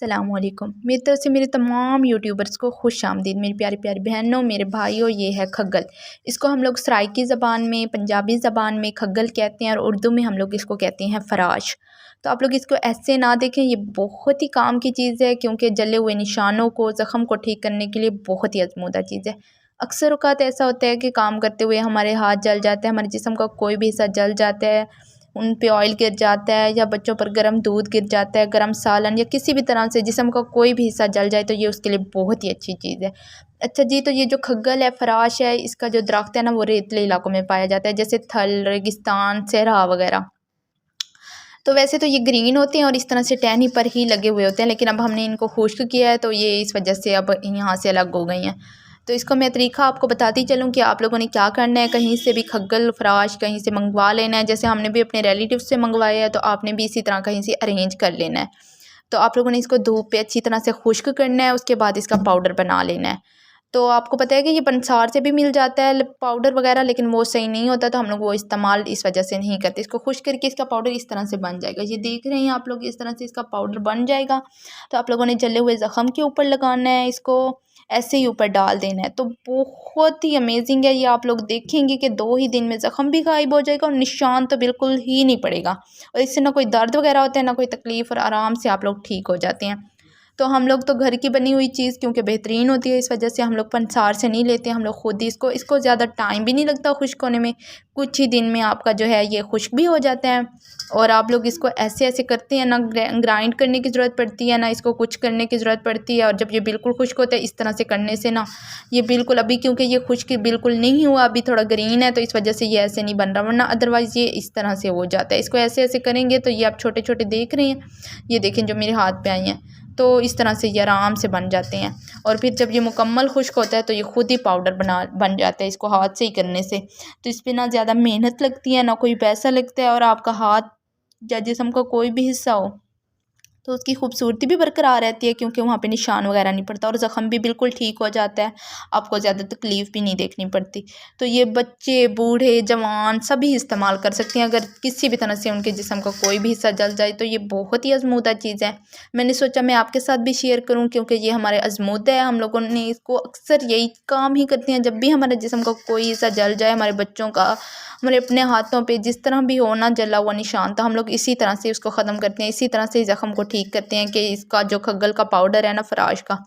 अस्सलामुअलैकुम। मेरी तरफ से मेरे तमाम यूट्यूबर्स को खुश आमदीद। मेरी प्यारी प्यारी बहनों, मेरे भाइयों, ये है खग्गल। इसको हम लोग सराइकी ज़बान में, पंजाबी ज़बान में खग्गल कहते हैं और उर्दू में हम लोग इसको कहते हैं फ़राश। तो आप लोग इसको ऐसे ना देखें, ये बहुत ही काम की चीज़ है क्योंकि जले हुए निशानों को, ज़ख़म को ठीक करने के लिए बहुत ही आज़मूदा चीज़ है। अक्सर औक़ात ऐसा होता है कि काम करते हुए हमारे हाथ जल जाते हैं, हमारे जिस्म का कोई भी हिस्सा जल जाता है, उन पे ऑयल गिर जाता है या बच्चों पर गर्म दूध गिर जाता है, गर्म सालन या किसी भी तरह से जिस्म का कोई भी हिस्सा जल जाए तो ये उसके लिए बहुत ही अच्छी चीज़ है। अच्छा जी, तो ये जो खग्गल है, फ़राश है, इसका जो दरख्त है ना वो रेतीले इलाकों में पाया जाता है, जैसे थल, रेगिस्तान, सहरा वगैरह। तो वैसे तो ये ग्रीन होते हैं और इस तरह से टहनी पर ही लगे हुए होते हैं, लेकिन अब हमने इनको खुश्क किया है तो ये इस वजह से अब यहाँ से अलग हो गई हैं। तो इसको मैं तरीका आपको बताती चलूँ कि आप लोगों ने क्या करना है। कहीं से भी खग्गल फ़राश कहीं से मंगवा लेना है, जैसे हमने भी अपने रिलेटिव से मंगवाया है तो आपने भी इसी तरह कहीं से अरेंज कर लेना है। तो आप लोगों ने इसको धूप पे अच्छी तरह से खुश्क करना है, उसके बाद इसका पाउडर बना लेना है। तो आपको पता है कि ये पंसार से भी मिल जाता है पाउडर वगैरह, लेकिन वो सही नहीं होता तो हम लोग वो इस्तेमाल इस वजह से नहीं करते। इसको खुश्क करके इसका पाउडर इस तरह से बन जाएगा, ये देख रहे हैं आप लोग, इस तरह से इसका पाउडर बन जाएगा। तो आप लोगों ने जले हुए ज़ख़म के ऊपर लगाना है, इसको ऐसे ही ऊपर डाल देना है। तो बहुत ही अमेजिंग है ये, आप लोग देखेंगे कि 2 ही दिन में ज़ख़म भी गायब हो जाएगा और निशान तो बिल्कुल ही नहीं पड़ेगा, और इससे ना कोई दर्द वगैरह होता है ना कोई तकलीफ़, और आराम से आप लोग ठीक हो जाते हैं। तो हम लोग तो घर की बनी हुई चीज़ क्योंकि बेहतरीन होती है, इस वजह से हम लोग पंसार से नहीं लेते, हम लोग खुद ही इसको ज़्यादा टाइम भी नहीं लगता खुश्क होने में, कुछ ही दिन में आपका जो है ये खुश्क भी हो जाता है। और आप लोग इसको ऐसे ऐसे करते हैं ना, ग्राइंड करने की ज़रूरत पड़ती है ना इसको कुछ करने की ज़रूरत पड़ती है। और जब ये बिल्कुल खुश्क होता है इस तरह से करने से ना, ये बिल्कुल अभी क्योंकि ये खुश्क बिल्कुल नहीं हुआ, अभी थोड़ा ग्रीन है तो इस वजह से ये ऐसे नहीं बन रहा, वरना अदरवाइज़ ये इस तरह से हो जाता है। इसको ऐसे ऐसे करेंगे तो ये आप छोटे छोटे देख रहे हैं, ये देखें जो मेरे हाथ पे आई हैं, तो इस तरह से ये आराम से बन जाते हैं। और फिर जब ये मुकम्मल खुश्क होता है तो ये खुद ही पाउडर बन जाता है, इसको हाथ से ही करने से। तो इस पर ना ज़्यादा मेहनत लगती है, ना कोई पैसा लगता है, और आपका हाथ या जिस्म का कोई भी हिस्सा हो तो उसकी खूबसूरती भी बरकरार रहती है क्योंकि वहाँ पे निशान वगैरह नहीं पड़ता, और ज़ख़म भी बिल्कुल ठीक हो जाता है, आपको ज़्यादा तकलीफ़ भी नहीं देखनी पड़ती। तो ये बच्चे, बूढ़े, जवान सभी इस्तेमाल कर सकते हैं। अगर किसी भी तरह से उनके जिस्म का कोई भी हिस्सा जल जाए तो ये बहुत ही आज़मूदा चीज़ है। मैंने सोचा मैं आपके साथ भी शेयर करूँ क्योंकि ये हमारे आज़मूदा है, हम लोगों ने इसको अक्सर यही काम ही करते हैं। जब भी हमारे जिस्म का कोई हिस्सा जल जाए, हमारे बच्चों का, हमारे अपने हाथों पे जिस तरह भी हो ना जला हुआ निशान, तो हम लोग इसी तरह से उसको ख़त्म करते हैं, इसी तरह से ज़ख़म को ठीक करते हैं कि इसका जो खग्गल का पाउडर है ना फ़राश का,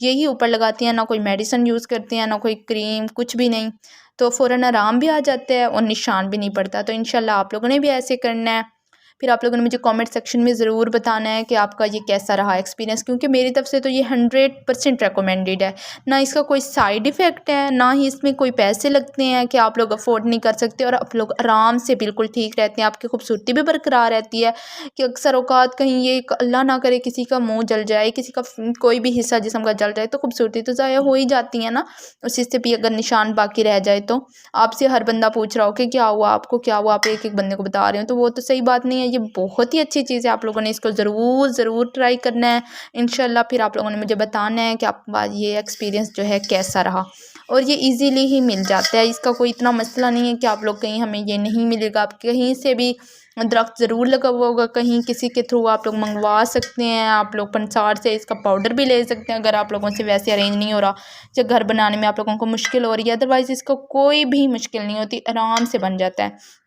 यही ऊपर लगाते हैं। ना कोई मेडिसिन यूज़ करते हैं, ना कोई क्रीम, कुछ भी नहीं। तो फ़ौरन आराम भी आ जाता है और निशान भी नहीं पड़ता। तो इंशाल्लाह आप लोगों ने भी ऐसे करना है। फिर आप लोगों ने मुझे कमेंट सेक्शन में ज़रूर बताना है कि आपका ये कैसा रहा एक्सपीरियंस, क्योंकि मेरी तरफ से तो ये 100% रिकमेंडेड है। ना इसका कोई साइड इफ़ेक्ट है, ना ही इसमें कोई पैसे लगते हैं कि आप लोग अफोर्ड नहीं कर सकते, और आप लोग आराम से बिल्कुल ठीक रहते हैं, आपकी खूबसूरती भी बरकरार रहती है। कि अक्सर औक़ात कहीं ये अल्लाह ना करे किसी का मुँह जल जाए, किसी का कोई भी हिस्सा जिस्म का जल जाए तो खूबसूरती तो ज़ाया हो ही जाती है ना, उसी से भी अगर निशान बाकी रह जाए तो। आपसे हर बंदा पूछ रहा हो कि क्या हुआ आपको, क्या हुआ, आप एक एक बंदे को बता रहे हो, तो वो तो सही बात नहीं है। ये बहुत ही अच्छी चीज़ है, आप लोगों ने इसको ज़रूर ट्राई करना है इंशाल्लाह। फिर आप लोगों ने मुझे बताना है कि आपका ये एक्सपीरियंस जो है कैसा रहा। और ये इजीली ही मिल जाता है, इसका कोई इतना मसला नहीं है कि आप लोग कहीं हमें ये नहीं मिलेगा, आप कहीं से भी दरख्त ज़रूर लगा हुआ होगा, कहीं किसी के थ्रू आप लोग मंगवा सकते हैं। आप लोग पंसार से इसका पाउडर भी ले सकते हैं अगर आप लोगों से वैसे अरेंज नहीं हो रहा, या घर बनाने में आप लोगों को मुश्किल हो रही है, अदरवाइज़ इसका कोई भी मुश्किल नहीं होती, आराम से बन जाता है।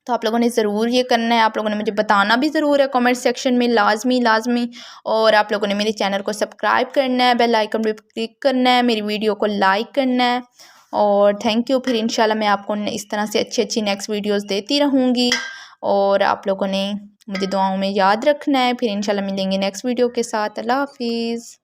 तो आप लोगों ने ज़रूर ये करना है, आप लोगों ने मुझे बताना भी ज़रूर है कमेंट सेक्शन में, लाजमी। और आप लोगों ने मेरे चैनल को सब्सक्राइब करना है, बेल आइकन पे क्लिक करना है, मेरी वीडियो को लाइक करना है। और थैंक यू। फिर इंशाल्लाह मैं आपको इस तरह से अच्छी नेक्स्ट वीडियोज़ देती रहूँगी, और आप लोगों ने मुझे दुआओं में याद रखना है। फिर इंशाल्लाह मिलेंगे नेक्स्ट वीडियो के साथ। अल्लाह हाफिज़।